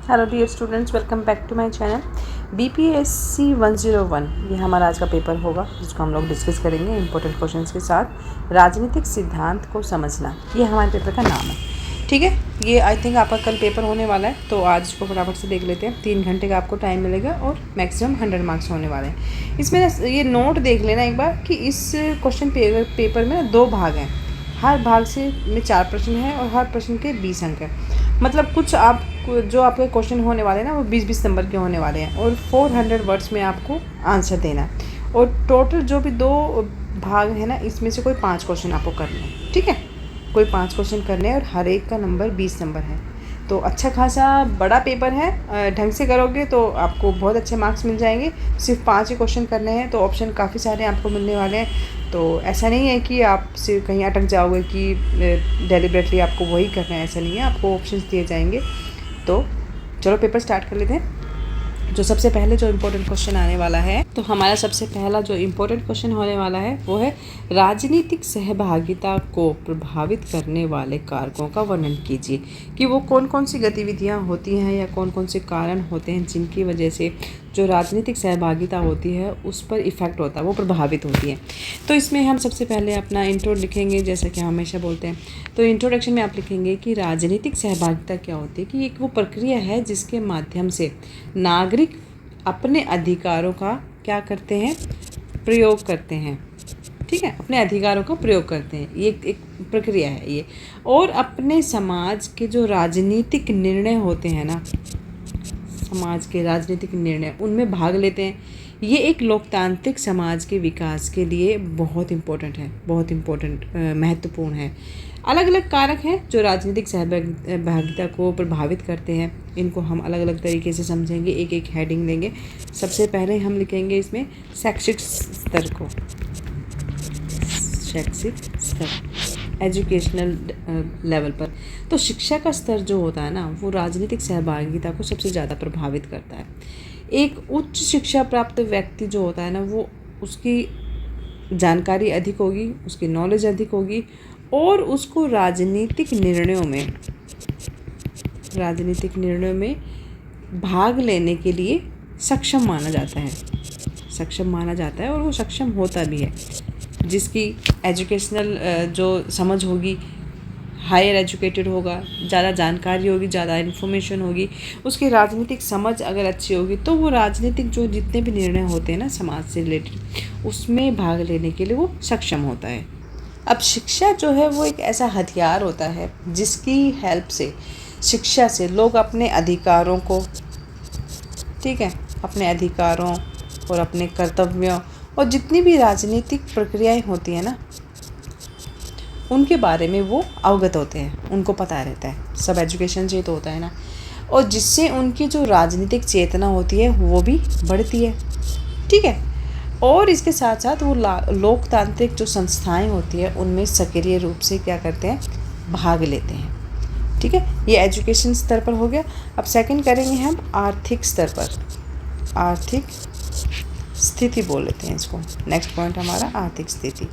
Hello dear students, welcome back to my channel. BPSC 101 ये हमारा आज का पेपर होगा, जिसको हम लोग डिस्कस करेंगे इंपॉर्टेंट क्वेश्चंस के साथ। राजनीतिक सिद्धांत को समझना, ये हमारे पेपर का नाम है। ठीक है, ये आई थिंक आपका कल पेपर होने वाला है, तो आज इसको फटाफट से देख लेते हैं। 3 घंटे का आपको टाइम मिलेगा और मैक्सिमम 100 मार्क्स होने वाले हैं। इसमें ये नोट देख लेना एक बार कि इस क्वेश्चन पेपर में 2 भाग हैं। हर भाग से में 4 प्रश्न हैं और हर प्रश्न के 20 अंक हैं। मतलब कुछ आप जो आपके क्वेश्चन होने वाले हैं ना, वो 20-20 नंबर के होने वाले हैं और 400 वर्ड्स में आपको आंसर देना है। और टोटल जो भी 2 भाग है ना, इसमें से कोई 5 क्वेश्चन आपको करने हैं। ठीक है, कोई 5 क्वेश्चन करने हैं और हर एक का नंबर 20 नंबर है। तो अच्छा खासा बड़ा पेपर है, ढंग से करोगे तो आपको बहुत अच्छे मार्क्स मिल जाएंगे। सिर्फ 5 ही क्वेश्चन करने हैं, तो ऑप्शन काफ़ी सारे आपको मिलने वाले हैं। तो ऐसा नहीं है कि आप सिर्फ कहीं अटक जाओगे कि डेलिबरेटली आपको वही करना है, ऐसा नहीं है, आपको ऑप्शंस दिए जाएंगे। तो चलो पेपर स्टार्ट कर लेते हैं। जो सबसे पहले जो इम्पोर्टेंट क्वेश्चन आने वाला है, तो हमारा सबसे पहला जो इम्पोर्टेंट क्वेश्चन होने वाला है वो है राजनीतिक सहभागिता को प्रभावित करने वाले कारकों का वर्णन कीजिए। कि वो कौन कौन सी गतिविधियां होती हैं या कौन कौन से कारण होते हैं जिनकी वजह से जो राजनीतिक सहभागिता होती है उस पर इफ़ेक्ट होता है, वो प्रभावित होती है। तो इसमें हम सबसे पहले अपना इंट्रो लिखेंगे, जैसा कि हम हमेशा बोलते हैं। तो इंट्रोडक्शन में आप लिखेंगे कि राजनीतिक सहभागिता क्या होती है। कि एक वो प्रक्रिया है जिसके माध्यम से नागरिक अपने अधिकारों का क्या करते हैं, प्रयोग करते हैं। ठीक है, अपने अधिकारों का प्रयोग करते हैं, ये एक प्रक्रिया है ये। और अपने समाज के जो राजनीतिक निर्णय होते हैं ना, समाज के राजनीतिक निर्णय उनमें भाग लेते हैं। ये एक लोकतांत्रिक समाज के विकास के लिए बहुत इम्पोर्टेंट है, बहुत इम्पोर्टेंट महत्वपूर्ण है। अलग अलग कारक हैं जो राजनीतिक सहभागिता को प्रभावित करते हैं। इनको हम अलग अलग तरीके से समझेंगे, एक एक हेडिंग देंगे। सबसे पहले हम लिखेंगे इसमें शैक्षिक स्तर को, शैक्षिक स्तर, एजुकेशनल लेवल पर। तो शिक्षा का स्तर जो होता है ना, वो राजनीतिक सहभागिता को सबसे ज़्यादा प्रभावित करता है। एक उच्च शिक्षा प्राप्त व्यक्ति जो होता है ना, वो उसकी जानकारी अधिक होगी, उसकी नॉलेज अधिक होगी और उसको राजनीतिक निर्णयों में भाग लेने के लिए सक्षम माना जाता है और वो सक्षम होता भी है। जिसकी एजुकेशनल जो समझ होगी, हायर एजुकेटेड होगा, ज़्यादा जानकारी होगी, ज़्यादा इन्फॉर्मेशन होगी, उसकी राजनीतिक समझ अगर अच्छी होगी, तो वो राजनीतिक जो जितने भी निर्णय होते हैं ना समाज से रिलेटेड, उसमें भाग लेने के लिए वो सक्षम होता है। अब शिक्षा जो है वो एक ऐसा हथियार होता है जिसकी हेल्प से, शिक्षा से लोग अपने अधिकारों को, ठीक है, अपने अधिकारों और अपने कर्तव्यों और जितनी भी राजनीतिक प्रक्रियाएं होती हैं ना, उनके बारे में वो अवगत होते हैं, उनको पता रहता है। सब एजुकेशन से तो होता है ना। और जिससे उनकी जो राजनीतिक चेतना होती है वो भी बढ़ती है। ठीक है, और इसके साथ साथ वो लोकतांत्रिक जो संस्थाएं होती है उनमें सक्रिय रूप से क्या करते हैं, भाग लेते हैं। ठीक है, ये एजुकेशन स्तर पर हो गया। अब सेकंड करेंगे हम आर्थिक स्तर पर, आर्थिक स्थिति बोल लेते हैं इसको। नेक्स्ट पॉइंट हमारा आर्थिक स्थिति।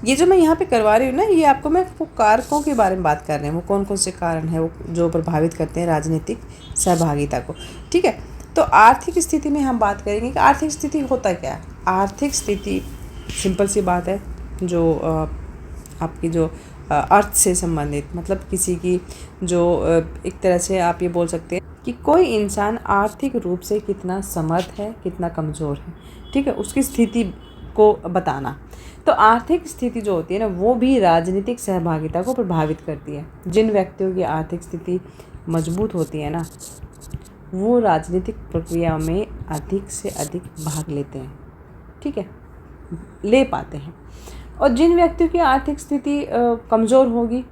ये जो मैं यहाँ पे करवा रही हूँ ना, ये आपको मैं वो कारकों के बारे में बात कर रहे हैं, वो कौन कौन से कारण हैं वो जो प्रभावित करते हैं राजनीतिक सहभागिता को। ठीक है, तो आर्थिक स्थिति में हम बात करेंगे कि आर्थिक स्थिति होता क्या है। आर्थिक स्थिति सिंपल सी बात है, जो आपकी जो अर्थ से संबंधित, मतलब किसी की जो एक तरह से आप ये बोल सकते हैं कि कोई इंसान आर्थिक रूप से कितना समर्थ है, कितना कमज़ोर है। ठीक है, उसकी स्थिति को बताना। तो आर्थिक स्थिति जो होती है ना, वो भी राजनीतिक सहभागिता को प्रभावित करती है। जिन व्यक्तियों की आर्थिक स्थिति मजबूत होती है ना, वो राजनीतिक प्रक्रिया में अधिक से अधिक भाग लेते हैं। ठीक है, ले पाते हैं। और जिन व्यक्तियों की आर्थिक स्थिति कमज़ोर होगी,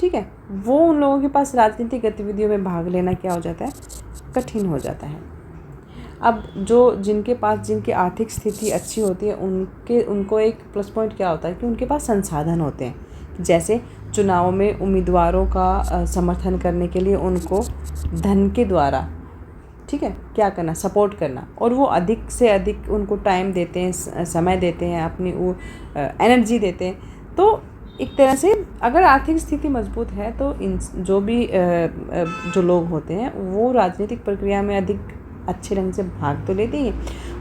ठीक है, वो उन लोगों के पास राजनीतिक गतिविधियों में भाग लेना क्या हो जाता है, कठिन हो जाता है। अब जिनकी आर्थिक स्थिति अच्छी होती है, उनको एक प्लस पॉइंट क्या होता है कि उनके पास संसाधन होते हैं। जैसे चुनाव में उम्मीदवारों का समर्थन करने के लिए उनको धन के द्वारा, ठीक है, क्या करना, सपोर्ट करना। और वो अधिक से अधिक उनको टाइम देते हैं, समय देते हैं, अपनी वो एनर्जी देते हैं। तो एक तरह से अगर आर्थिक स्थिति मजबूत है तो इन जो भी जो लोग होते हैं वो राजनीतिक प्रक्रिया में अधिक अच्छे ढंग से भाग तो लेते ही,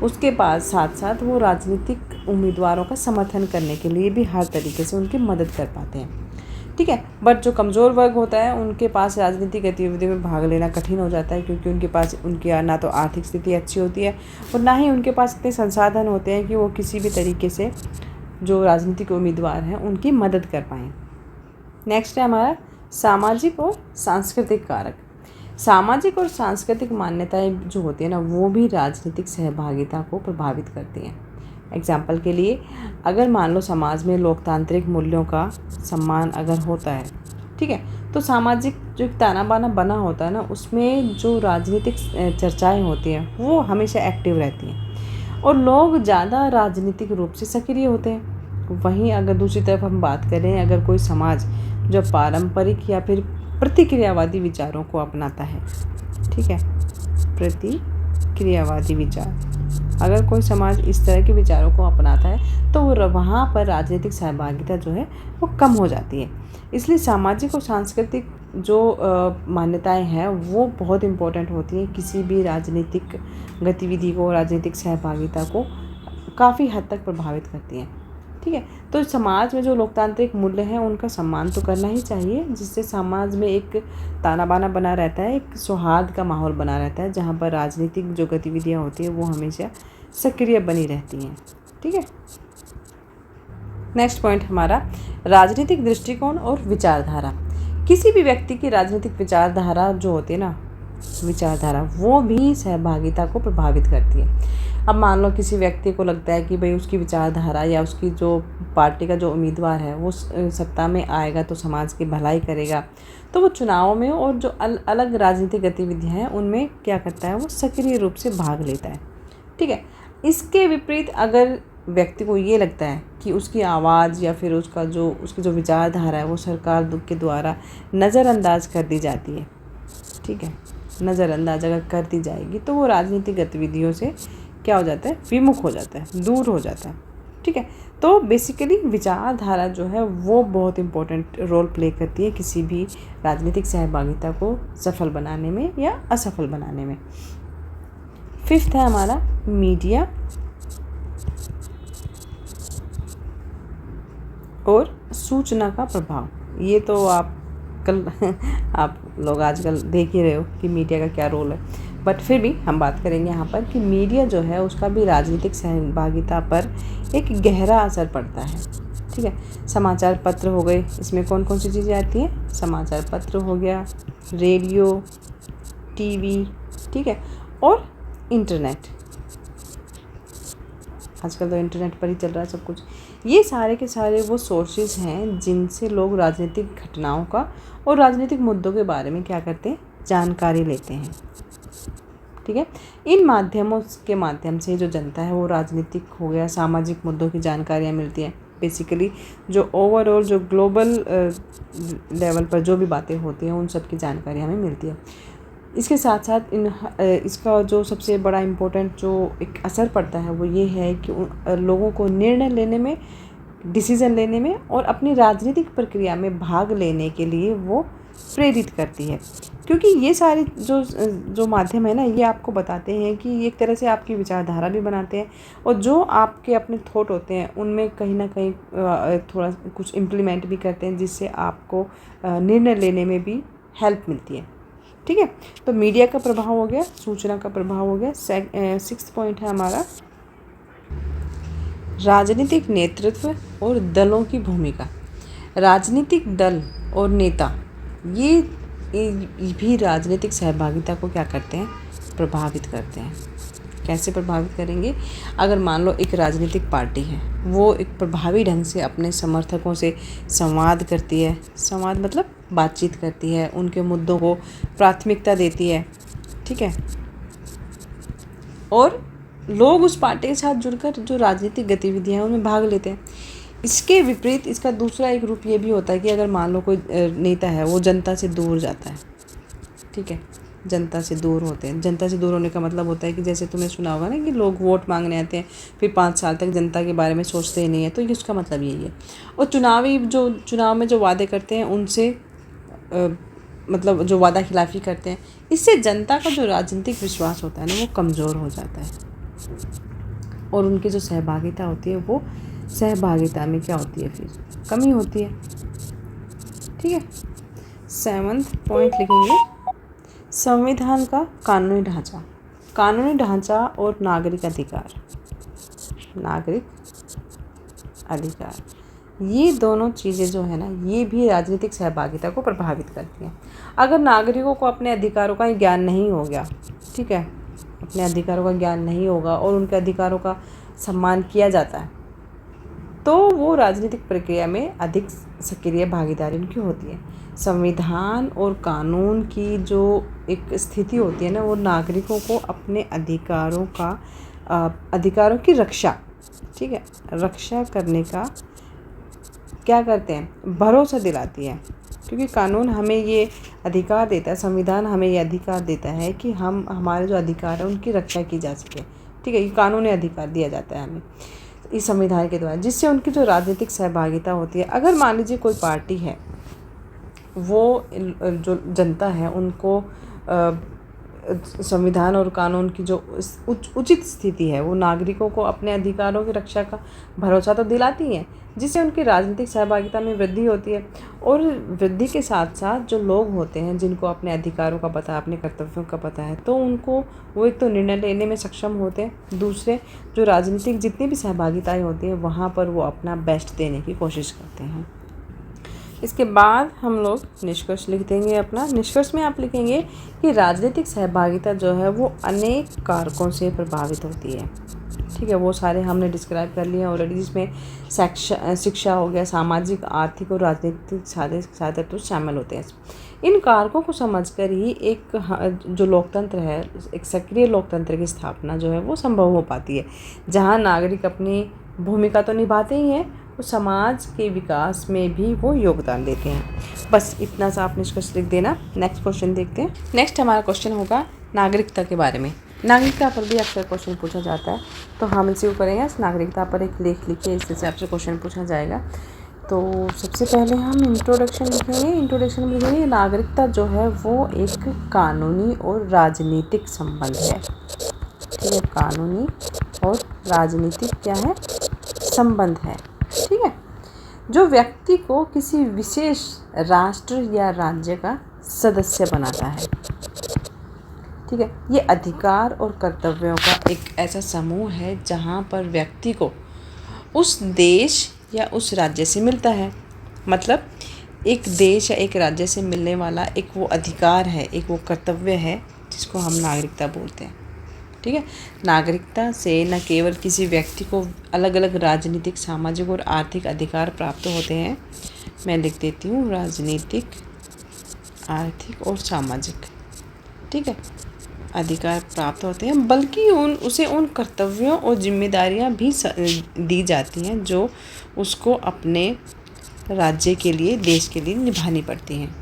उसके पास साथ साथ वो राजनीतिक उम्मीदवारों का समर्थन करने के लिए भी हर तरीके से उनकी मदद कर पाते हैं। ठीक है, बट जो कमज़ोर वर्ग होता है उनके पास राजनीतिक गतिविधियों में भाग लेना कठिन हो जाता है, क्योंकि उनके पास उनकी ना तो आर्थिक स्थिति अच्छी होती है और ना ही उनके पास इतने संसाधन होते हैं कि वो किसी भी तरीके से जो राजनीतिक उम्मीदवार हैं उनकी मदद कर पाएँ। नेक्स्ट है हमारा सामाजिक और सांस्कृतिक कारक। सामाजिक और सांस्कृतिक मान्यताएं जो होती है ना वो भी राजनीतिक सहभागिता को प्रभावित करती हैं। एग्जाम्पल के लिए अगर मान लो समाज में लोकतांत्रिक मूल्यों का सम्मान अगर होता है, ठीक है, तो सामाजिक जो ताना बाना बना होता है ना उसमें जो राजनीतिक चर्चाएं होती हैं वो हमेशा एक्टिव रहती हैं और लोग ज़्यादा राजनीतिक रूप से सक्रिय होते हैं। वहीं अगर दूसरी तरफ हम बात करें, अगर कोई समाज जो पारंपरिक या फिर प्रतिक्रियावादी विचारों को अपनाता है, ठीक है, प्रतिक्रियावादी विचार, अगर कोई समाज इस तरह के विचारों को अपनाता है तो वहाँ पर राजनीतिक सहभागिता जो है वो कम हो जाती है। इसलिए सामाजिक और सांस्कृतिक जो मान्यताएं हैं वो बहुत इम्पोर्टेंट होती हैं, किसी भी राजनीतिक गतिविधि को, राजनीतिक सहभागिता को काफ़ी हद तक प्रभावित करती हैं। ठीक है, तो समाज में जो लोकतांत्रिक मूल्य हैं उनका सम्मान तो करना ही चाहिए, जिससे समाज में एक ताना बाना बना रहता है, एक सौहार्द का माहौल बना रहता है, जहाँ पर राजनीतिक जो गतिविधियाँ होती हैं वो हमेशा सक्रिय बनी रहती हैं। ठीक है, नेक्स्ट पॉइंट हमारा राजनीतिक दृष्टिकोण और विचारधारा। किसी भी व्यक्ति की राजनीतिक विचारधारा जो होती है ना, विचारधारा वो भी सहभागिता को प्रभावित करती है। अब मान लो किसी व्यक्ति को लगता है कि भाई उसकी विचारधारा या उसकी जो पार्टी का जो उम्मीदवार है वो सत्ता में आएगा तो समाज की भलाई करेगा, तो वो चुनाव में और जो अलग राजनीतिक गतिविधियाँ हैं उनमें क्या करता है, वो सक्रिय रूप से भाग लेता है। ठीक है, इसके विपरीत अगर व्यक्ति को ये लगता है कि उसकी आवाज़ या फिर उसकी जो विचारधारा है वो सरकार के द्वारा नज़रअंदाज कर दी जाती है, ठीक है, नज़रअंदाज अगर कर दी जाएगी तो वो राजनीतिक गतिविधियों से क्या हो जाता है, विमुख हो जाता है, दूर हो जाता है। ठीक है, तो बेसिकली विचारधारा जो है वो बहुत इम्पोर्टेंट रोल प्ले करती है किसी भी राजनीतिक सहभागिता को सफल बनाने में या असफल बनाने में। फिफ्थ है हमारा मीडिया और सूचना का प्रभाव। ये तो आप लोग आजकल देख ही रहे हो कि मीडिया का क्या रोल है, बट फिर भी हम बात करेंगे यहाँ पर कि मीडिया जो है उसका भी राजनीतिक सहभागिता पर एक गहरा असर पड़ता है। ठीक है, समाचार पत्र हो गए, इसमें कौन कौन सी चीज़ें आती हैं, समाचार पत्र हो गया, रेडियो, टीवी, ठीक है, और इंटरनेट। आजकल तो इंटरनेट पर ही चल रहा है सब कुछ। ये सारे के सारे वो सोर्सेज हैं जिनसे लोग राजनीतिक घटनाओं का और राजनीतिक मुद्दों के बारे में क्या करते हैं, जानकारी लेते हैं। ठीक है, इन माध्यमों के माध्यम से जो जनता है वो राजनीतिक हो गया, सामाजिक मुद्दों की जानकारियाँ मिलती हैं। बेसिकली जो ओवरऑल जो ग्लोबल लेवल पर जो भी बातें होती हैं उन सब की जानकारी हमें मिलती है। इसके साथ साथ इसका जो सबसे बड़ा इम्पोर्टेंट जो एक असर पड़ता है वो ये है कि लोगों को निर्णय लेने में, डिसीज़न लेने में और अपनी राजनीतिक प्रक्रिया में भाग लेने के लिए वो प्रेरित करती है, क्योंकि ये सारे जो माध्यम है ना ये आपको बताते हैं कि एक तरह से आपकी विचारधारा भी बनाते हैं और जो आपके अपने थॉट होते हैं उनमें कहीं ना कहीं थोड़ा कुछ इम्प्लीमेंट भी करते हैं, जिससे आपको निर्णय लेने में भी हेल्प मिलती है। ठीक है, तो मीडिया का प्रभाव हो गया, सूचना का प्रभाव हो गया। सिक्स्थ पॉइंट है हमारा राजनीतिक नेतृत्व और दलों की भूमिका। राजनीतिक दल और नेता ये भी राजनीतिक सहभागिता को क्या करते हैं, प्रभावित करते हैं। कैसे प्रभावित करेंगे, अगर मान लो एक राजनीतिक पार्टी है वो एक प्रभावी ढंग से अपने समर्थकों से संवाद करती है, संवाद मतलब बातचीत करती है, उनके मुद्दों को प्राथमिकता देती है, ठीक है, और लोग उस पार्टी के साथ जुड़कर जो राजनीतिक गतिविधियां हैं उनमें भाग लेते हैं। इसके विपरीत इसका दूसरा एक रूप ये भी होता है कि अगर मान लो कोई नेता है वो जनता से दूर जाता है, ठीक है, जनता से दूर होते हैं। जनता से दूर होने का मतलब होता है कि जैसे तुमने सुना होगा ना कि लोग वोट मांगने आते हैं फिर 5 साल तक जनता के बारे में सोचते ही नहीं है, तो ये उसका मतलब यही है। और चुनाव में जो वादे करते हैं उनसे मतलब जो वादा खिलाफ़ी करते हैं, इससे जनता का जो राजनीतिक विश्वास होता है ना वो कमज़ोर हो जाता है और उनकी जो सहभागिता होती है वो सहभागिता में क्या होती है, फिर कमी होती है। ठीक है, 7th पॉइंट लिखेंगे संविधान का कानूनी ढांचा। कानूनी ढांचा और नागरिक अधिकार, ये दोनों चीज़ें जो है ना ये भी राजनीतिक सहभागिता को प्रभावित करती हैं। अगर नागरिकों को अपने अधिकारों का ज्ञान नहीं हो गया, ठीक है, अपने अधिकारों का ज्ञान नहीं होगा और उनके अधिकारों का सम्मान किया जाता है तो वो राजनीतिक प्रक्रिया में अधिक सक्रिय भागीदारी उनकी होती है। संविधान और कानून की जो एक स्थिति होती है ना वो नागरिकों को अपने अधिकारों की रक्षा, ठीक है, रक्षा करने का क्या करते हैं, भरोसा दिलाती है। क्योंकि कानून हमें ये अधिकार देता है, संविधान हमें ये अधिकार देता है कि हमारे जो अधिकार है उनकी रक्षा की जा सके। ठीक है, ये कानूनी अधिकार दिया जाता है हमें इस संविधान के द्वारा, जिससे उनकी जो राजनीतिक सहभागिता होती है। अगर मान लीजिए कोई पार्टी है, वो जो जनता है उनको संविधान और कानून की जो उचित स्थिति है वो नागरिकों को अपने अधिकारों की रक्षा का भरोसा तो दिलाती है, जिससे उनकी राजनीतिक सहभागिता में वृद्धि होती है। और वृद्धि के साथ साथ जो लोग होते हैं जिनको अपने अधिकारों का पता, अपने कर्तव्यों का पता है, तो उनको वो एक तो निर्णय लेने में सक्षम होते हैं, दूसरे जो राजनीतिक जितनी भी सहभागिताएँ होती हैं वहाँ पर वो अपना बेस्ट देने की कोशिश करते हैं। इसके बाद हम लोग निष्कर्ष लिख देंगे अपना। निष्कर्ष में आप लिखेंगे कि राजनीतिक सहभागिता जो है वो अनेक कारकों से प्रभावित होती है। ठीक है, वो सारे हमने डिस्क्राइब कर लिए ऑलरेडी, जिसमें शिक्षा हो गया, सामाजिक, आर्थिक और राजनीतिक सारे तत्व शामिल होते हैं। इन कारकों को समझकर ही एक जो लोकतंत्र है, एक सक्रिय लोकतंत्र की स्थापना जो है वो संभव हो पाती है, जहाँ नागरिक अपनी भूमिका तो निभाते ही हैं, वो समाज के विकास में भी वो योगदान देते हैं। बस इतना सा आप निष्कर्ष लिख देना। नेक्स्ट क्वेश्चन देखते हैं। नेक्स्ट हमारा क्वेश्चन होगा नागरिकता के बारे में। नागरिकता पर भी अक्सर क्वेश्चन पूछा जाता है, तो हम रिसीव करेंगे नागरिकता पर एक लेख लिखिए, इससे आपसे क्वेश्चन पूछा जाएगा। तो सबसे पहले हम इंट्रोडक्शन लिखेंगे। इंट्रोडक्शन में लिखेंगे नागरिकता जो है वो एक कानूनी और राजनीतिक संबंध है। ठीक है, कानूनी और राजनीतिक क्या है, संबंध है। ठीक है, जो व्यक्ति को किसी विशेष राष्ट्र या राज्य का सदस्य बनाता है। ठीक है, ये अधिकार और कर्तव्यों का एक ऐसा समूह है जहाँ पर व्यक्ति को उस देश या उस राज्य से मिलता है। मतलब एक देश या एक राज्य से मिलने वाला एक वो अधिकार है, एक वो कर्तव्य है जिसको हम नागरिकता बोलते हैं। ठीक है, नागरिकता से न केवल किसी व्यक्ति को अलग अलग राजनीतिक, सामाजिक और आर्थिक अधिकार प्राप्त होते हैं। मैं लिख देती हूँ राजनीतिक, आर्थिक और सामाजिक, ठीक है, अधिकार प्राप्त होते हैं, बल्कि उसे उन कर्तव्यों और जिम्मेदारियां भी दी जाती हैं जो उसको अपने राज्य के लिए, देश के लिए निभानी पड़ती हैं।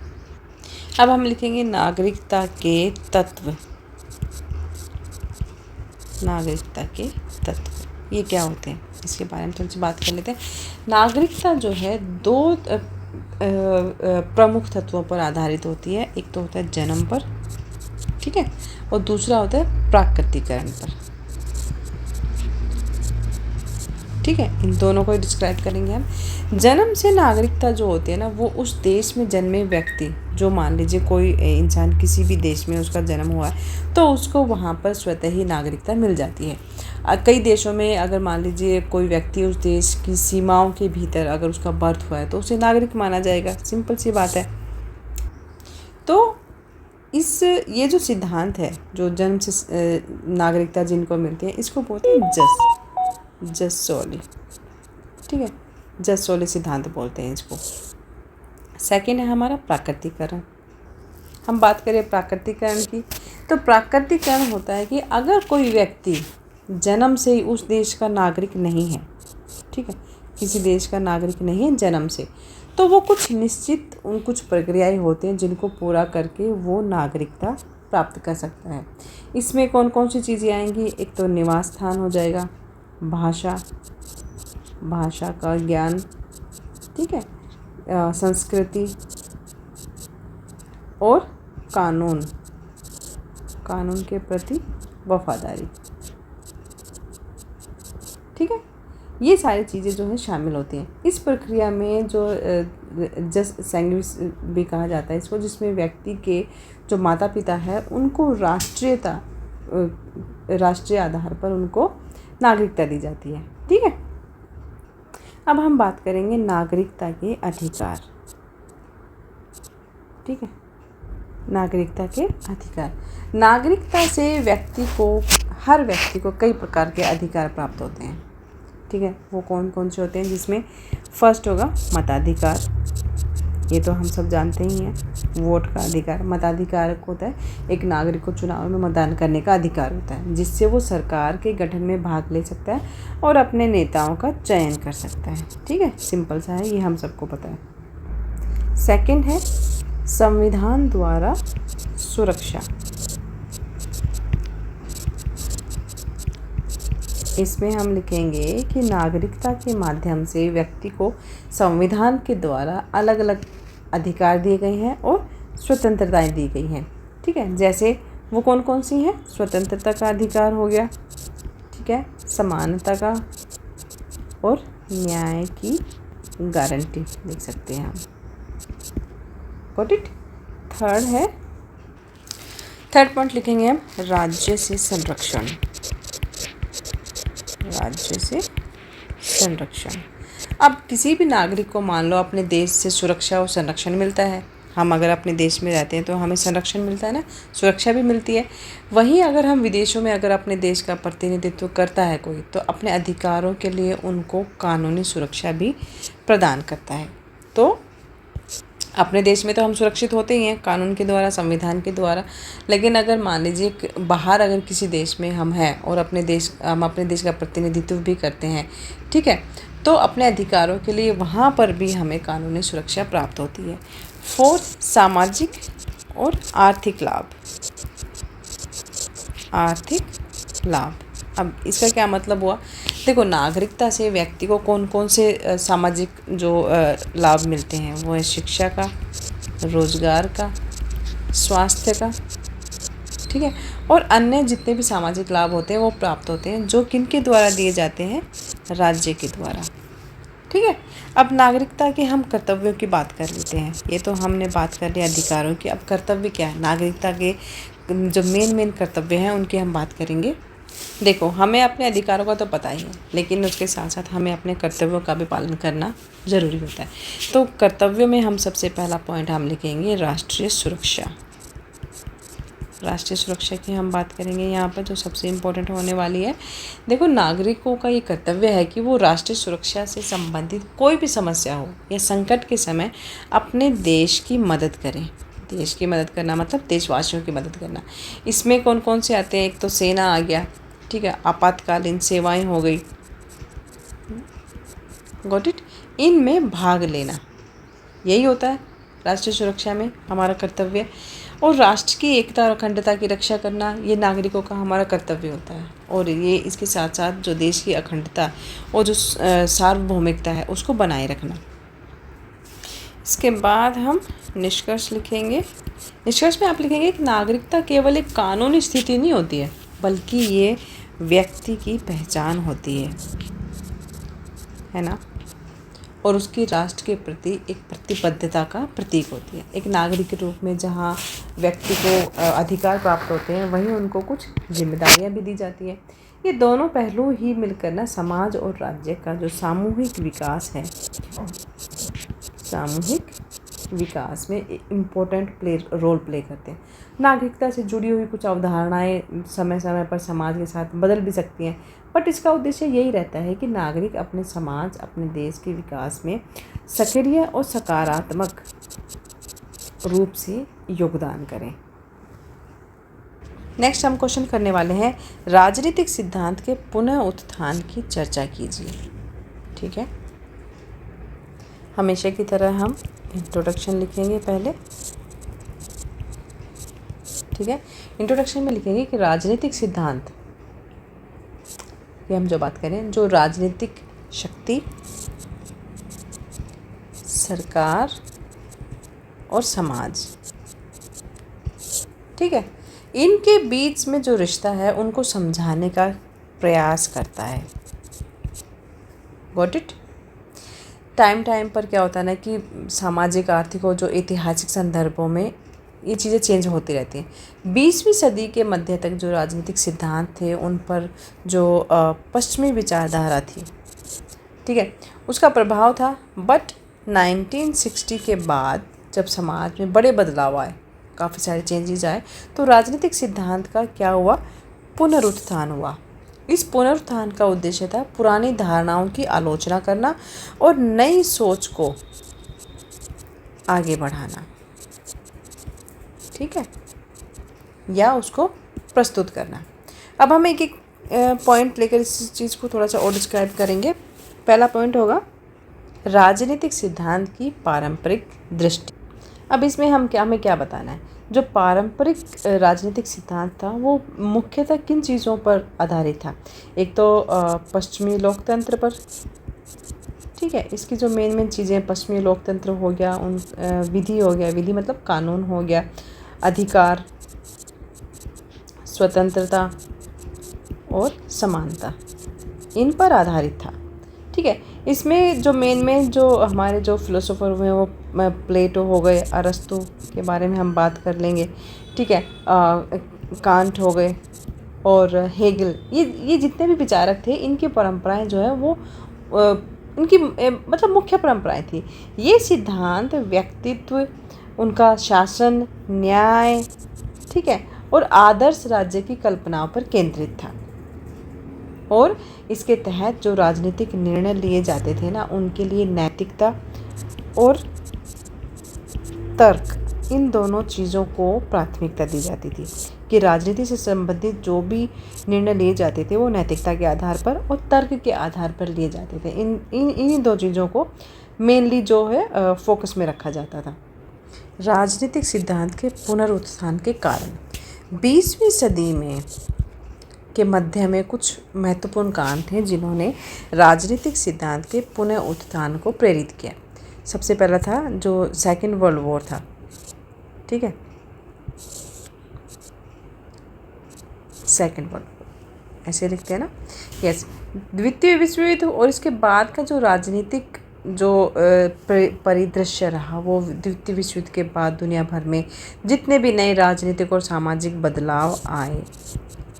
अब हम लिखेंगे नागरिकता के तत्व। नागरिकता के तत्व ये क्या होते हैं, इसके बारे में थोड़ी सी बात कर लेते हैं। नागरिकता जो है दो प्रमुख तत्वों पर आधारित होती है। एक तो होता है जन्म पर, ठीक है, और दूसरा होता है प्राकृतिकरण पर। ठीक है, इन दोनों को डिस्क्राइब करेंगे हम। जन्म से नागरिकता जो होती है ना वो उस देश में जन्मे व्यक्ति, जो मान लीजिए कोई इंसान किसी भी देश में उसका जन्म हुआ है तो उसको वहाँ पर स्वतः ही नागरिकता मिल जाती है। कई देशों में अगर मान लीजिए कोई व्यक्ति उस देश की सीमाओं के भीतर अगर उसका बर्थ हुआ है तो उसे नागरिक माना जाएगा, सिंपल सी बात है। तो ये जो सिद्धांत है, जो जन्म से नागरिकता जिनको मिलती है, इसको बोलते हैं जस्सोली। ठीक है, जस्सोली सिद्धांत बोलते हैं इसको। सेकंड है हमारा प्राकृतिकरण। हम बात करें प्राकृतिकरण की, तो प्राकृतिकरण होता है कि अगर कोई व्यक्ति जन्म से ही उस देश का नागरिक नहीं है, ठीक है, किसी देश का नागरिक नहीं है जन्म से, तो वो कुछ निश्चित कुछ प्रक्रियाएं होती हैं जिनको पूरा करके वो नागरिकता प्राप्त कर सकता है। इसमें कौन कौन सी चीज़ें आएंगी? एक तो निवास स्थान हो जाएगा, भाषा का ज्ञान, ठीक है, संस्कृति और कानून के प्रति वफादारी, ठीक है। ये सारी चीज़ें जो हैं शामिल होती हैं इस प्रक्रिया में, जो जस्ट सैंग्विस भी कहा जाता है इसको, जिसमें व्यक्ति के जो माता पिता है उनको राष्ट्रीय आधार पर उनको नागरिकता दी जाती है, ठीक है। अब हम बात करेंगे नागरिकता के अधिकार, ठीक है। नागरिकता के अधिकार, नागरिकता से हर व्यक्ति को कई प्रकार के अधिकार प्राप्त होते हैं, ठीक है। वो कौन कौन से होते हैं? जिसमें फर्स्ट होगा मताधिकार, ये तो हम सब जानते ही हैं, वोट का अधिकार। मताधिकार होता है एक नागरिक को चुनाव में मतदान करने का अधिकार होता है, जिससे वो सरकार के गठन में भाग ले सकता है और अपने नेताओं का चयन कर सकता है, ठीक है। सिंपल सा है, ये हम सबको पता है। सेकंड है संविधान द्वारा सुरक्षा, इसमें हम लिखेंगे कि नागरिकता के माध्यम से व्यक्ति को संविधान के द्वारा अलग अलग अधिकार दिए गए हैं और स्वतंत्रताएं दी गई हैं, ठीक है। जैसे वो कौन कौन सी हैं? स्वतंत्रता का अधिकार हो गया, ठीक है, समानता का और न्याय की गारंटी लिख सकते हैं हम। Got it. थर्ड पॉइंट लिखेंगे हम राज्य से संरक्षण। अब किसी भी नागरिक को मान लो अपने देश से सुरक्षा और संरक्षण मिलता है। हम अगर अपने देश में रहते हैं तो हमें संरक्षण मिलता है ना, सुरक्षा भी मिलती है। वहीं अगर हम विदेशों में अगर अपने देश का प्रतिनिधित्व करता है कोई, तो अपने अधिकारों के लिए उनको कानूनी सुरक्षा भी प्रदान करता है। तो अपने देश में तो हम सुरक्षित होते ही हैं कानून के द्वारा, संविधान के द्वारा, लेकिन अगर मान लीजिए बाहर अगर किसी देश में हम हैं और हम अपने देश का प्रतिनिधित्व भी करते हैं, ठीक है, तो अपने अधिकारों के लिए वहाँ पर भी हमें कानूनी सुरक्षा प्राप्त होती है। फोर्थ, सामाजिक और आर्थिक लाभ। अब इसका क्या मतलब हुआ? देखो, नागरिकता से व्यक्ति को कौन कौन से सामाजिक जो लाभ मिलते हैं, वो है शिक्षा का, रोजगार का, स्वास्थ्य का, ठीक है, और अन्य जितने भी सामाजिक लाभ होते हैं वो प्राप्त होते हैं, जो किनके द्वारा दिए जाते हैं? राज्य के द्वारा, ठीक है। अब नागरिकता के हम कर्तव्यों की बात कर लेते हैं। ये तो हमने बात कर ली अधिकारों की, अब कर्तव्य क्या है? नागरिकता के जो मेन कर्तव्य हैं उनकी हम बात करेंगे। देखो, हमें अपने अधिकारों का तो पता ही है, लेकिन उसके साथ साथ हमें अपने कर्तव्यों का भी पालन करना ज़रूरी होता है। तो कर्तव्यों में हम सबसे पहला पॉइंट हम लिखेंगे राष्ट्रीय सुरक्षा। राष्ट्रीय सुरक्षा की हम बात करेंगे यहाँ पर, जो सबसे इम्पोर्टेंट होने वाली है। देखो, नागरिकों का ये कर्तव्य है कि वो राष्ट्रीय सुरक्षा से संबंधित कोई भी समस्या हो या संकट के समय अपने देश की मदद करें। देश की मदद करना मतलब देशवासियों की मदद करना। इसमें कौन कौन से आते हैं? एक तो सेना आ गया, ठीक है, आपातकालीन सेवाएं हो गई, गॉट इट। इनमें भाग लेना, यही होता है राष्ट्रीय सुरक्षा में हमारा कर्तव्य। और राष्ट्र की एकता और अखंडता की रक्षा करना, ये नागरिकों का हमारा कर्तव्य होता है। और ये इसके साथ साथ जो देश की अखंडता और जो सार्वभौमिकता है उसको बनाए रखना। इसके बाद हम निष्कर्ष लिखेंगे। निष्कर्ष में आप लिखेंगे कि नागरिकता केवल एक कानूनी स्थिति नहीं होती है, बल्कि ये व्यक्ति की पहचान होती है ना, और उसकी राष्ट्र के प्रति एक प्रतिबद्धता का प्रतीक होती है। एक नागरिक के रूप में जहाँ व्यक्ति को अधिकार प्राप्त होते हैं, वहीं उनको कुछ जिम्मेदारियां भी दी जाती हैं। ये दोनों पहलू ही मिलकर ना समाज और राज्य का जो सामूहिक विकास है, सामूहिक विकास में इम्पोर्टेंट रोल प्ले करते हैं। नागरिकता से जुड़ी हुई कुछ अवधारणाएं समय समय पर समाज के साथ बदल भी सकती हैं, बट इसका उद्देश्य यही रहता है कि नागरिक अपने समाज, अपने देश के विकास में सक्रिय और सकारात्मक रूप से योगदान करें। नेक्स्ट हम क्वेश्चन करने वाले हैं, राजनीतिक सिद्धांत के पुनः उत्थान की चर्चा कीजिए। ठीक है, हमेशा की तरह हम इंट्रोडक्शन लिखेंगे पहले। ठीक है। इंट्रोडक्शन में लिखेंगे कि राजनीतिक सिद्धांत, ये हम जो बात करें, जो राजनीतिक शक्ति, सरकार और समाज, ठीक है, इनके बीच में जो रिश्ता है उनको समझाने का प्रयास करता है। Got it. टाइम टाइम पर क्या होता है ना कि सामाजिक, आर्थिक और जो ऐतिहासिक संदर्भों में ये चीज़ें चेंज होती रहती हैं। 20वीं सदी के मध्य तक जो राजनीतिक सिद्धांत थे उन पर जो पश्चिमी विचारधारा थी, ठीक है, उसका प्रभाव था। बट 1960 के बाद जब समाज में बड़े बदलाव आए, काफ़ी सारे चेंजेस आए, तो राजनीतिक सिद्धांत का क्या हुआ, पुनरुत्थान हुआ। इस पुनरुत्थान का उद्देश्य था पुरानी धारणाओं की आलोचना करना और नई सोच को आगे बढ़ाना, ठीक है, या उसको प्रस्तुत करना। अब हम एक एक पॉइंट लेकर इस चीज़ को थोड़ा सा और डिस्क्राइब करेंगे। पहला पॉइंट होगा राजनीतिक सिद्धांत की पारंपरिक दृष्टि। अब इसमें हमें क्या बताना है, जो पारंपरिक राजनीतिक सिद्धांत था वो मुख्यतः किन चीज़ों पर आधारित था। एक तो पश्चिमी लोकतंत्र पर, ठीक है, इसकी जो मेन चीज़ें, पश्चिमी लोकतंत्र हो गया, उन विधि हो गया, विधि मतलब कानून हो गया, अधिकार, स्वतंत्रता और समानता, इन पर आधारित था, ठीक है। इसमें जो मेन जो हमारे जो फिलोसोफर हुए वो प्लेटो हो गए, अरस्तु के बारे में हम बात कर लेंगे, ठीक है, कांट हो गए और हेगल, ये जितने भी विचारक थे, इनकी परंपराएं जो है वो इनकी मतलब मुख्य परंपराएं थी। ये सिद्धांत व्यक्तित्व, उनका शासन, न्याय, ठीक है, और आदर्श राज्य की कल्पनाओं पर केंद्रित था। और इसके तहत जो राजनीतिक निर्णय लिए जाते थे ना, उनके लिए नैतिकता और तर्क, इन दोनों चीज़ों को प्राथमिकता दी जाती थी कि राजनीति से संबंधित जो भी निर्णय लिए जाते थे वो नैतिकता के आधार पर और तर्क के आधार पर लिए जाते थे। इन दो चीज़ों को मेनली जो है फोकस में रखा जाता था। राजनीतिक सिद्धांत के पुनरुत्थान के कारण 20वीं सदी में के मध्य में कुछ महत्वपूर्ण कारण थे जिन्होंने राजनीतिक सिद्धांत के पुनः उत्थान को प्रेरित किया। सबसे पहला था जो सेकेंड वर्ल्ड वॉर था, ठीक है, सेकेंड वर्ल्ड वॉर ऐसे लिखते हैं ना, यस। द्वितीय विश्व युद्ध और इसके बाद का जो राजनीतिक जो परिदृश्य रहा, वो द्वितीय विश्व युद्ध के बाद दुनिया भर में जितने भी नए राजनीतिक और सामाजिक बदलाव आए,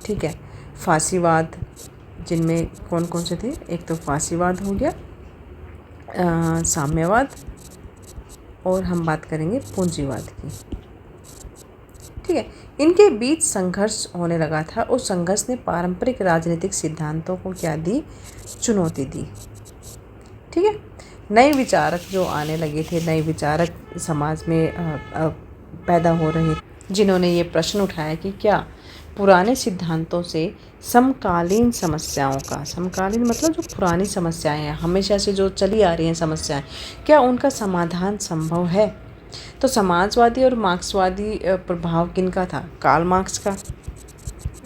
ठीक है, फांसीवाद, जिनमें कौन कौन से थे, एक तो फांसीवाद हो गया, साम्यवाद, और हम बात करेंगे पूंजीवाद की, ठीक है। इनके बीच संघर्ष होने लगा था और संघर्ष ने पारंपरिक राजनीतिक सिद्धांतों को क्या दी, चुनौती दी, ठीक है। नए विचारक जो आने लगे थे, नए विचारक समाज में पैदा हो रहे, जिन्होंने ये प्रश्न उठाया कि क्या पुराने सिद्धांतों से समकालीन समस्याओं का, समकालीन मतलब जो पुरानी समस्याएं हैं, हमेशा से जो चली आ रही हैं समस्याएं, क्या उनका समाधान संभव है। तो समाजवादी और मार्क्सवादी प्रभाव किनका था, कार्ल मार्क्स का।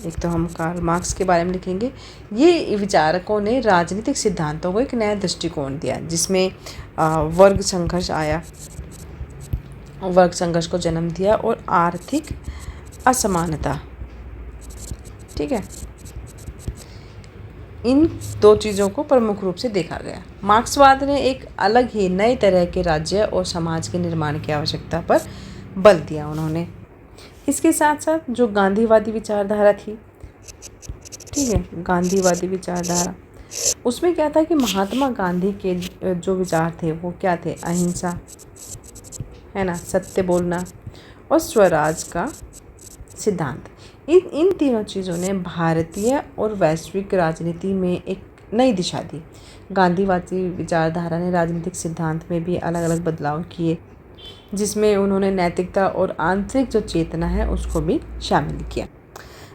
एक तो हम कार्ल मार्क्स के बारे में लिखेंगे। ये विचारकों ने राजनीतिक सिद्धांतों को एक नया दृष्टिकोण दिया, जिसमें वर्ग संघर्ष आया, वर्ग संघर्ष को जन्म दिया, और आर्थिक असमानता, ठीक है, इन दो चीज़ों को प्रमुख रूप से देखा गया। मार्क्सवाद ने एक अलग ही नए तरह के राज्य और समाज के निर्माण की आवश्यकता पर बल दिया उन्होंने। इसके साथ साथ जो गांधीवादी विचारधारा थी, ठीक है, गांधीवादी विचारधारा, उसमें क्या था कि महात्मा गांधी के जो विचार थे वो क्या थे, अहिंसा, है ना, सत्य बोलना और स्वराज का सिद्धांत। इन तीनों चीज़ों ने भारतीय और वैश्विक राजनीति में एक नई दिशा दी। गांधीवादी विचारधारा ने राजनीतिक सिद्धांत में भी अलग अलग बदलाव किए, जिसमें उन्होंने नैतिकता और आंतरिक जो चेतना है उसको भी शामिल किया।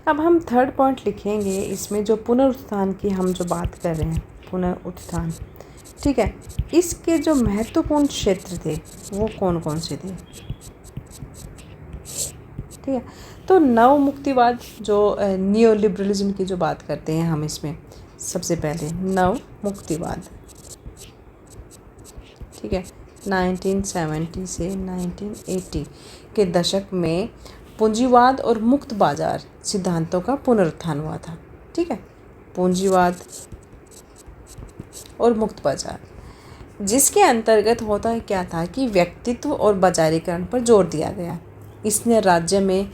अब हम थर्ड पॉइंट लिखेंगे, इसमें जो पुनरुत्थान की हम जो बात कर रहे हैं, पुनरुत्थान, ठीक है, इसके जो महत्वपूर्ण क्षेत्र थे वो कौन कौन से थे, ठीक है। तो नव मुक्तिवाद जो नियो लिबरलिज्म की जो बात करते हैं हम, इसमें सबसे पहले नव मुक्तिवाद, ठीक है, 1970 से 1980 के दशक में पूंजीवाद और मुक्त बाजार सिद्धांतों का पुनरुत्थान हुआ था। ठीक है, पूंजीवाद और मुक्त बाजार, जिसके अंतर्गत होता है क्या था कि व्यक्तित्व और बाजारीकरण पर जोर दिया गया। इसने राज्य में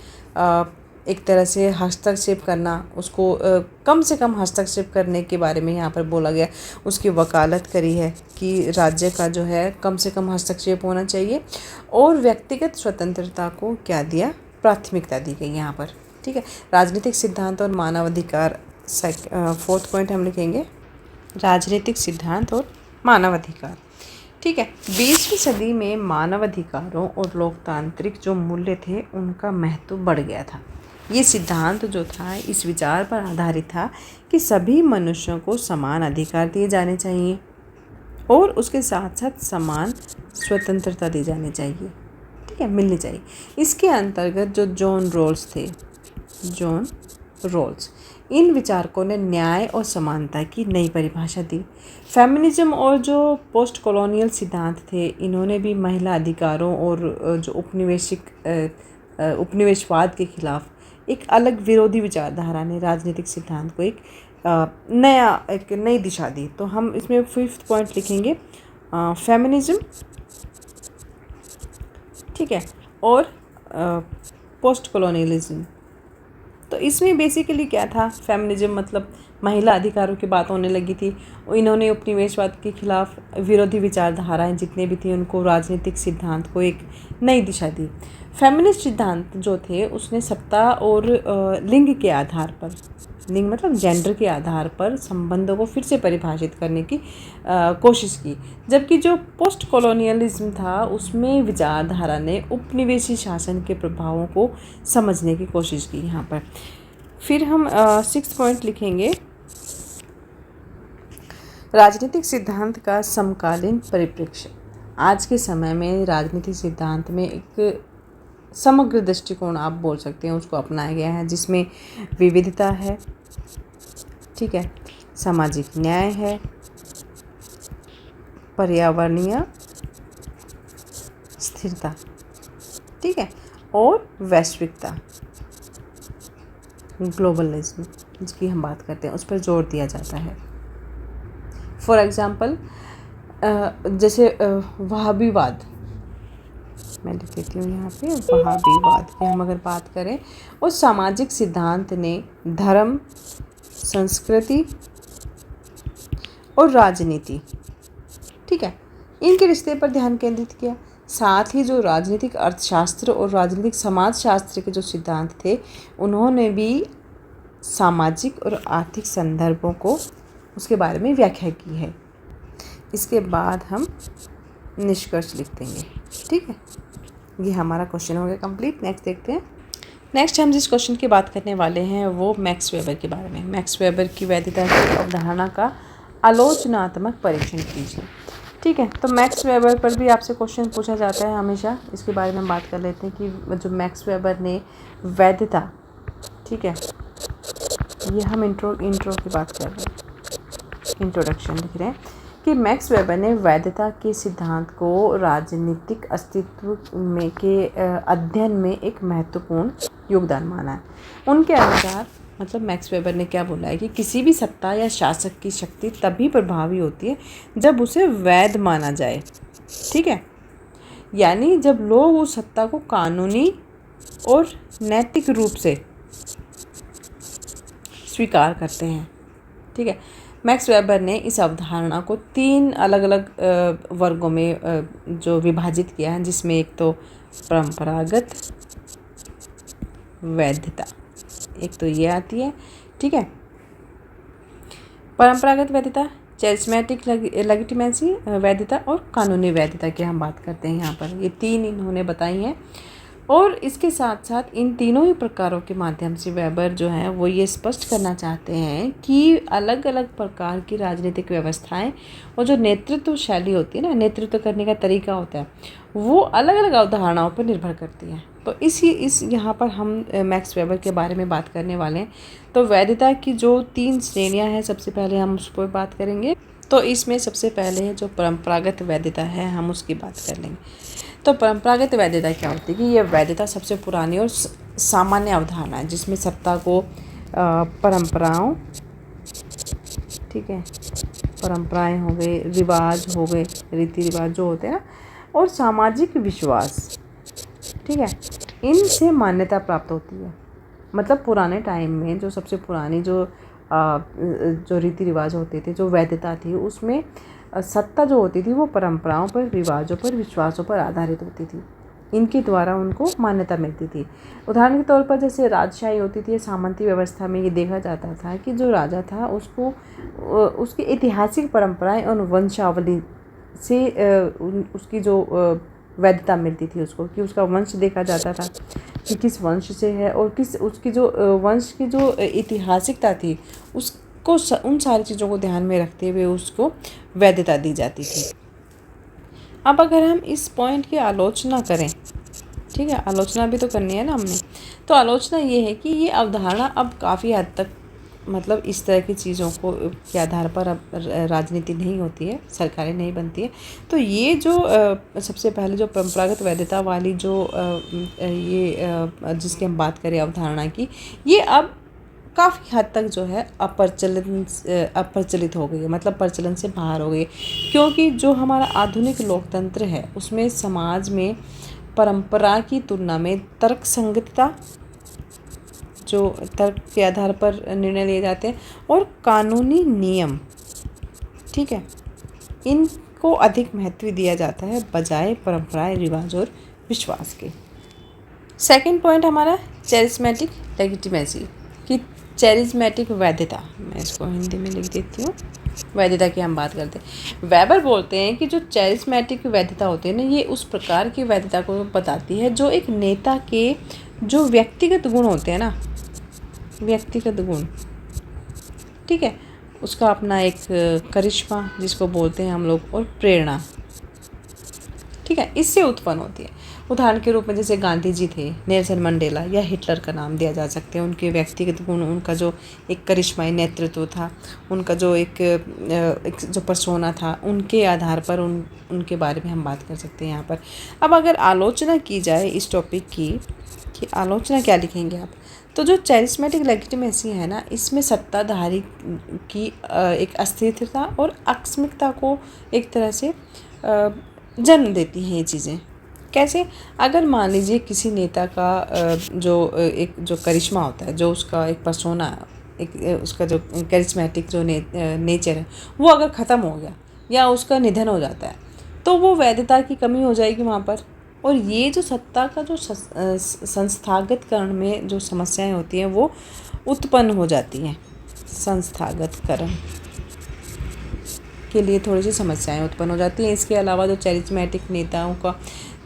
एक तरह से हस्तक्षेप करना, उसको कम से कम हस्तक्षेप करने के बारे में यहाँ पर बोला गया, उसकी वकालत करी है कि राज्य का जो है कम से कम हस्तक्षेप होना चाहिए, और व्यक्तिगत स्वतंत्रता को क्या दिया, प्राथमिकता दी गई यहाँ पर। ठीक है, राजनीतिक सिद्धांत और मानवाधिकार, फोर्थ पॉइंट हम लिखेंगे राजनीतिक सिद्धांत और मानवाधिकार। ठीक है, 20वीं सदी में मानवाधिकारों और लोकतांत्रिक जो मूल्य थे उनका महत्व बढ़ गया था। ये सिद्धांत जो था इस विचार पर आधारित था कि सभी मनुष्यों को समान अधिकार दिए जाने चाहिए और उसके साथ साथ समान स्वतंत्रता दी जानी चाहिए। ठीक है, मिलनी चाहिए। इसके अंतर्गत जो जॉन रॉल्स इन विचारकों ने न्याय और समानता की नई परिभाषा दी। फेमिनिज्म और जो पोस्ट कॉलोनियल सिद्धांत थे, इन्होंने भी महिला अधिकारों और जो उपनिवेशवाद के खिलाफ एक अलग विरोधी विचारधारा ने राजनीतिक सिद्धांत को एक नई दिशा दी। तो हम इसमें 5th पॉइंट लिखेंगे फेमिनिज्म, ठीक है, और पोस्ट कॉलोनियलिज्म। तो इसमें बेसिकली क्या था, फेमिनिज्म मतलब महिला अधिकारों की बात होने लगी थी। इन्होंने उपनिवेशवाद के खिलाफ विरोधी विचारधाराएं जितने भी थी उनको राजनीतिक सिद्धांत को एक नई दिशा दी। फेमिनिस्ट सिद्धांत जो थे उसने सत्ता और लिंग के आधार पर, लिंग मतलब जेंडर के आधार पर संबंधों को फिर से परिभाषित करने की कोशिश की, जबकि जो पोस्ट कॉलोनियलिज्म था उसमें विचारधारा ने उपनिवेशी शासन के प्रभावों को समझने की कोशिश की यहाँ पर। फिर हम 6th पॉइंट लिखेंगे राजनीतिक सिद्धांत का समकालीन परिप्रेक्ष्य। आज के समय में राजनीतिक सिद्धांत में एक समग्र दृष्टिकोण आप बोल सकते हैं उसको अपनाया गया है, जिसमें विविधता है, ठीक है, सामाजिक न्याय है, पर्यावरणीय स्थिरता, ठीक है, और वैश्विकता, ग्लोबलिज्म जिसकी हम बात करते हैं उस पर जोर दिया जाता है। फॉर एग्जाम्पल जैसे वहाबीवाद, मैं लिख देती हूँ यहाँ पे, वहाबीवाद की हम अगर बात करें, उस सामाजिक सिद्धांत ने धर्म, संस्कृति और राजनीति, ठीक है, इनके रिश्ते पर ध्यान केंद्रित किया। साथ ही जो राजनीतिक अर्थशास्त्र और राजनीतिक समाजशास्त्र के जो सिद्धांत थे उन्होंने भी सामाजिक और आर्थिक संदर्भों को उसके बारे में व्याख्या की है। इसके बाद हम निष्कर्ष लिख देंगे। ठीक है, ये हमारा क्वेश्चन हो गया कंप्लीट। नेक्स्ट देखते हैं। नेक्स्ट हम जिस क्वेश्चन की बात करने वाले हैं वो मैक्स वेबर के बारे में। मैक्स वेबर की वैधता की अवधारणा का आलोचनात्मक परीक्षण कीजिए। ठीक है, तो मैक्स वेबर पर भी आपसे क्वेश्चन पूछा जाता है हमेशा, इसके बारे में बात कर लेते हैं कि जो मैक्स वेबर ने वैधता, ठीक है, ये हम इंट्रो की बात कर रहे हैं, इंट्रोडक्शन लिख रहे हैं कि मैक्स वेबर ने वैधता के सिद्धांत को राजनीतिक अस्तित्व में के अध्ययन में एक महत्वपूर्ण योगदान माना है। उनके अनुसार मतलब मैक्स वेबर ने क्या बोला है कि किसी भी सत्ता या शासक की शक्ति तभी प्रभावी होती है जब उसे वैध माना जाए। ठीक है, यानी जब लोग उस सत्ता को कानूनी और नैतिक रूप से स्वीकार करते हैं। ठीक है, मैक्स वेबर ने इस अवधारणा को 3 अलग अलग वर्गों में जो विभाजित किया है, जिसमें एक तो परंपरागत वैधता, एक तो ये आती है। ठीक है, परंपरागत वैधता, चैरिस्मेटिक लेजिटिमेसी वैधता और कानूनी वैधता की हम बात करते हैं यहाँ पर। ये 3 इन्होंने बताई हैं, और इसके साथ साथ इन तीनों ही प्रकारों के माध्यम से वेबर जो है वो ये स्पष्ट करना चाहते हैं कि अलग अलग प्रकार की राजनीतिक व्यवस्थाएं और जो नेतृत्व शैली होती है ना, नेतृत्व करने का तरीका होता है, वो अलग अलग अवधारणाओं पर निर्भर करती है। तो इस यहाँ पर हम मैक्स वेबर के बारे में बात करने वाले हैं। तो वैधता की जो 3 श्रेणियाँ हैं, सबसे पहले हम उस पर बात करेंगे। तो इसमें सबसे पहले जो परंपरागत वैधता है, हम उसकी बात कर लेंगे। तो परंपरागत वैधता क्या होती है कि ये वैधता सबसे पुरानी और सामान्य अवधारणा है, जिसमें सत्ता को परंपराओं, ठीक है, परंपराएं हो गए, रिवाज हो गए, रीति रिवाज जो होते हैं ना, और सामाजिक विश्वास, ठीक है, इनसे मान्यता प्राप्त होती है। मतलब पुराने टाइम में जो सबसे पुरानी जो रीति रिवाज होते थे, जो वैधता थी, उसमें सत्ता जो होती थी वो परंपराओं पर, रिवाजों पर, विश्वासों पर आधारित होती थी। इनके द्वारा उनको मान्यता मिलती थी। उदाहरण के तौर पर जैसे राजशाही होती थी, सामंती व्यवस्था में ये देखा जाता था कि जो राजा था उसको उसकी ऐतिहासिक परंपराएं और वंशावली से उसकी जो वैधता मिलती थी उसको, कि उसका वंश देखा जाता था कि किस वंश से है, और किस उसकी जो वंश की जो ऐतिहासिकता थी उसको उन सारी चीज़ों को ध्यान में रखते हुए उसको वैधता दी जाती थी। अब अगर हम इस पॉइंट की आलोचना करें, ठीक है, आलोचना भी तो करनी है ना हमने, तो आलोचना ये है कि ये अवधारणा अब काफ़ी हद तक, मतलब इस तरह की चीज़ों को के आधार पर अब राजनीति नहीं होती है, सरकारें नहीं बनती है। तो ये जो सबसे पहले जो परंपरागत वैधता वाली जो जिसकी हम बात करें अवधारणा की, ये अब काफ़ी हद तक जो है अप्रचलित हो गई है, मतलब प्रचलन से बाहर हो गई, क्योंकि जो हमारा आधुनिक लोकतंत्र है उसमें समाज में परंपरा की तुलना में तर्क संगतता, जो तर्क के आधार पर निर्णय लिए जाते हैं, और कानूनी नियम, ठीक है, इनको अधिक महत्व दिया जाता है बजाय परंपराएं, रिवाज और विश्वास के। सेकंड पॉइंट हमारा चैरिस्मेटिक लेजिटिमेसी की चैरिस्मेटिक वैधता, मैं इसको हिंदी में लिख देती हूँ। वैधता की हम बात करते हैं, वेबर बोलते हैं कि जो चैरिस्मेटिक वैधता होती है ना, ये उस प्रकार की वैधता को बताती है जो एक नेता के जो व्यक्तिगत गुण होते हैं ना, व्यक्तिगत गुण, ठीक है, उसका अपना एक करिश्मा जिसको बोलते हैं हम लोग, और प्रेरणा, ठीक है, इससे उत्पन्न होती है। उदाहरण के रूप में जैसे गांधी जी थे, नेल्सन मंडेला या हिटलर का नाम दिया जा सकते हैं। उनके व्यक्तिगत गुण, उनका जो एक करिश्माई नेतृत्व था, उनका जो एक जो पर्सोना था, उनके आधार पर उनके बारे में हम बात कर सकते हैं यहाँ पर। अब अगर आलोचना की जाए इस टॉपिक की, कि आलोचना क्या लिखेंगे आप, तो जो चैरिस्मेटिक लेजिटिमेसी है ना, इसमें सत्ताधारी की एक अस्थिरता और आकस्मिकता को एक तरह से जन्म देती हैं ये चीज़ें। कैसे? अगर मान लीजिए किसी नेता का एक जो करिश्मा होता है, जो उसका एक पर्सोना, एक उसका जो करिश्मेटिक जो नेचर है, वो अगर ख़त्म हो गया या उसका निधन हो जाता है, तो वो वैधता की कमी हो जाएगी वहाँ पर। और ये जो सत्ता का जो संस्थागतकरण में जो समस्याएं होती हैं वो उत्पन्न हो जाती हैं। संस्थागतकरण के लिए थोड़ी सी समस्याएं उत्पन्न हो जाती हैं। इसके अलावा जो चैरिस्मेटिक नेताओं का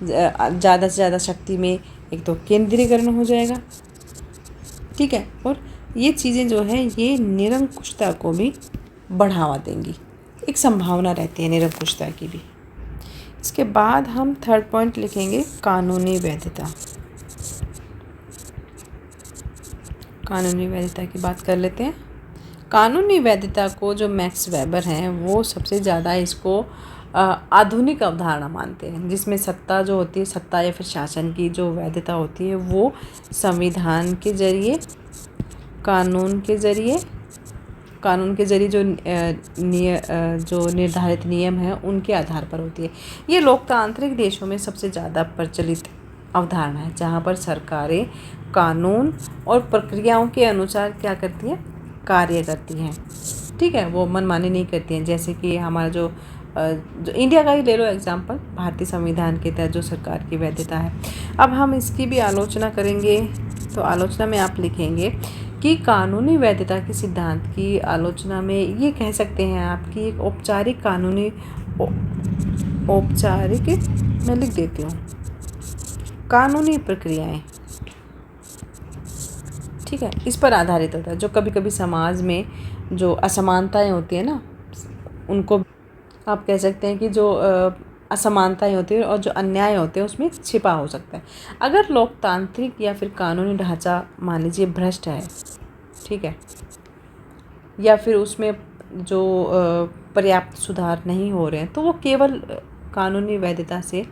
ज़्यादा से ज़्यादा शक्ति में एक तो केंद्रीकरण हो जाएगा, ठीक है, और ये चीज़ें जो है ये निरंकुशता को भी बढ़ावा देंगी, एक संभावना रहती है निरंकुशता की भी। इसके बाद हम थर्ड पॉइंट लिखेंगे कानूनी वैधता। कानूनी वैधता की बात कर लेते हैं। कानूनी वैधता को जो मैक्स वेबर हैं वो सबसे ज़्यादा इसको आधुनिक अवधारणा मानते हैं, जिसमें सत्ता जो होती है, सत्ता या फिर शासन की जो वैधता होती है वो संविधान के जरिए, कानून के जरिए जो निर्धारित नियम हैं उनके आधार पर होती है। ये लोकतांत्रिक देशों में सबसे ज़्यादा प्रचलित अवधारणा है, जहाँ पर सरकारें कानून और प्रक्रियाओं के अनुसार क्या करती हैं, कार्य करती हैं, ठीक है, वो मनमानी नहीं करती हैं। जैसे कि हमारा जो इंडिया का ही ले लो एग्जाम्पल, भारतीय संविधान के तहत जो सरकार की वैधता है। अब हम इसकी भी आलोचना करेंगे। तो आलोचना में आप लिखेंगे कि कानूनी वैधता के सिद्धांत की आलोचना में ये कह सकते हैं आप कि एक औपचारिक मैं लिख देती हूँ, कानूनी प्रक्रियाएं, ठीक है, इस पर आधारित होता है। जो कभी कभी समाज में जो असमानताएं होती है ना, उनको आप कह सकते हैं कि जो असमानताएं होती है और जो अन्याय होते हैं उसमें छिपा हो सकता है। अगर लोकतांत्रिक या फिर कानूनी ढांचा मान लीजिए भ्रष्ट है, ठीक है, या फिर उसमें जो पर्याप्त सुधार नहीं हो रहे हैं, तो वो केवल कानूनी वैधता से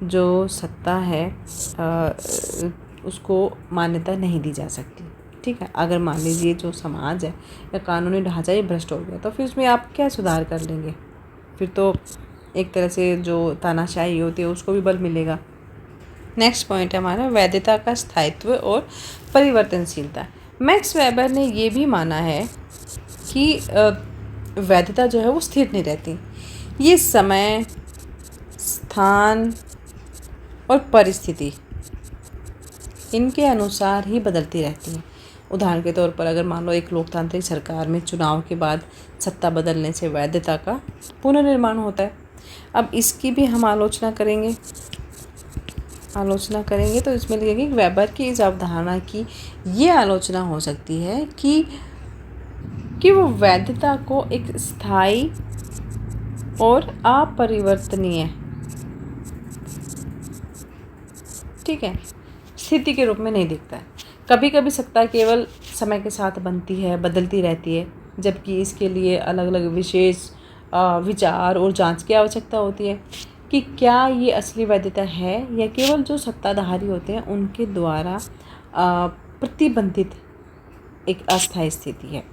जो सत्ता है उसको मान्यता नहीं दी जा सकती, ठीक है। अगर मान लीजिए जो समाज है या कानूनी ढांचा ही भ्रष्ट हो गया, तो फिर उसमें आप क्या सुधार कर लेंगे? फिर तो एक तरह से जो तानाशाही होती है उसको भी बल मिलेगा। नेक्स्ट पॉइंट है हमारा वैधता का स्थायित्व और परिवर्तनशीलता। मैक्स वेबर ने ये भी माना है कि वैधता जो है वो स्थिर नहीं रहती, ये समय, स्थान और परिस्थिति इनके अनुसार ही बदलती रहती है। उदाहरण के तौर पर अगर मान लो एक लोकतांत्रिक सरकार में चुनाव के बाद सत्ता बदलने से वैधता का पुनर्निर्माण होता है। अब इसकी भी हम आलोचना करेंगे तो इसमें लिखेंगे वेबर की इस अवधारणा की ये आलोचना हो सकती है कि वो वैधता को एक स्थायी और अपरिवर्तनीय, ठीक है, स्थिति के रूप में नहीं दिखता है। कभी कभी सत्ता केवल समय के साथ बनती है, बदलती रहती है, जबकि इसके लिए अलग अलग विशेष विचार और जांच की आवश्यकता होती है कि क्या ये असली वैधता है या केवल जो सत्ताधारी होते हैं उनके द्वारा प्रतिबंधित एक अस्थायी स्थिति है,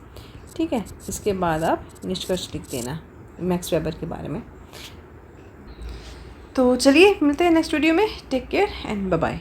ठीक है। इसके बाद आप निष्कर्ष लिख देना मैक्स वेबर के बारे में। तो चलिए मिलते हैं नेक्स्ट वीडियो में। Take care and bye bye.